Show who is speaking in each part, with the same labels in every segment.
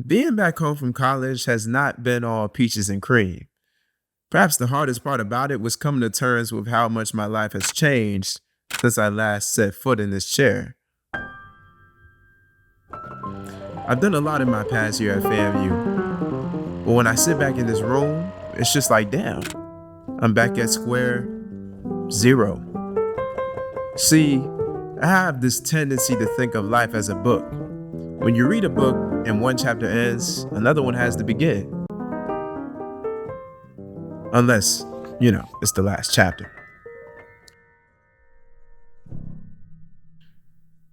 Speaker 1: Being back home from college has not been all peaches and cream. Perhaps the hardest part about it was coming to terms with how much my life has changed since I last set foot in this chair. I've done a lot in my past year at FAMU, but when I sit back in this room, it's just like, damn, I'm back at square zero. See, I have this tendency to think of life as a book. When you read a book and one chapter ends, another one has to begin. Unless, it's the last chapter.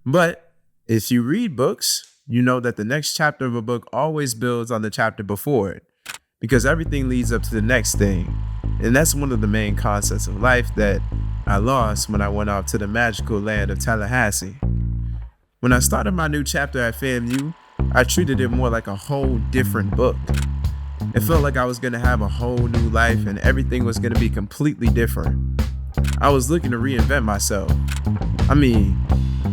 Speaker 1: But if you read books, you know that the next chapter of a book always builds on the chapter before it, because everything leads up to the next thing. And that's one of the main concepts of life that I lost when I went off to the magical land of Tallahassee. When I started my new chapter at FAMU, I treated it more like a whole different book. It felt like I was going to have a whole new life and everything was going to be completely different. I was looking to reinvent myself. I mean,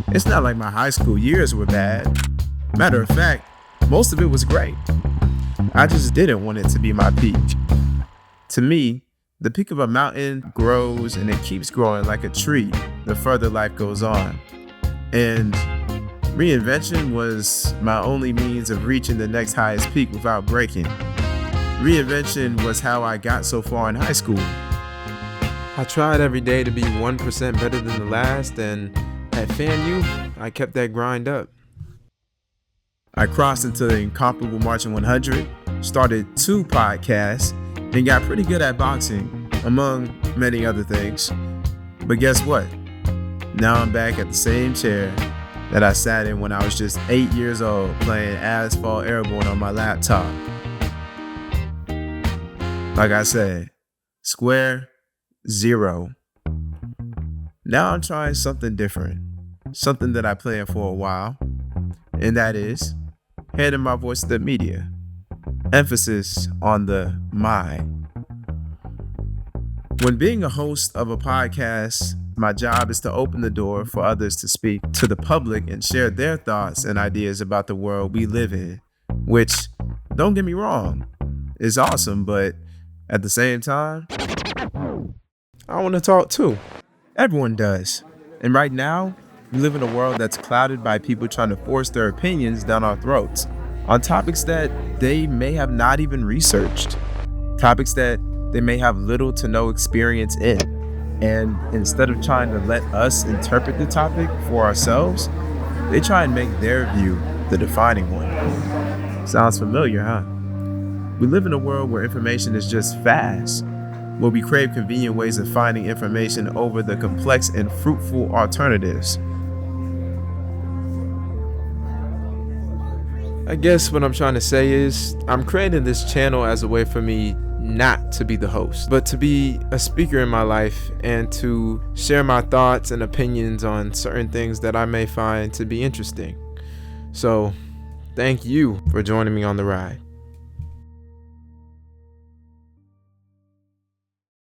Speaker 1: it's not like my high school years were bad. Matter of fact, most of it was great. I just didn't want it to be my peak. To me, the peak of a mountain grows and it keeps growing like a tree the further life goes on. And reinvention was my only means of reaching the next highest peak without breaking. Reinvention was how I got so far in high school. I tried every day to be 1% better than the last, and at FAMU, I kept that grind up. I crossed into the incomparable Marching 100, started 2 podcasts, and got pretty good at boxing, among many other things. But guess what? Now I'm back at the same chair that I sat in when I was just 8 years old, playing Asphalt Airborne on my laptop. Like I said, square zero. Now I'm trying something different, something that I planned for a while, and that is handing my voice to the media. Emphasis on the my. When being a host of a podcast, my job is to open the door for others to speak to the public and share their thoughts and ideas about the world we live in, which, don't get me wrong, is awesome, but at the same time, I want to talk too. Everyone does. And right now, we live in a world that's clouded by people trying to force their opinions down our throats on topics that they may have not even researched, topics that they may have little to no experience in. And instead of trying to let us interpret the topic for ourselves, they try and make their view the defining one. Sounds familiar, huh? We live in a world where information is just fast, where we crave convenient ways of finding information over the complex and fruitful alternatives. I guess what I'm trying to say is I'm creating this channel as a way for me not to be the host, but to be a speaker in my life and to share my thoughts and opinions on certain things that I may find to be interesting. So, thank you for joining me on the ride.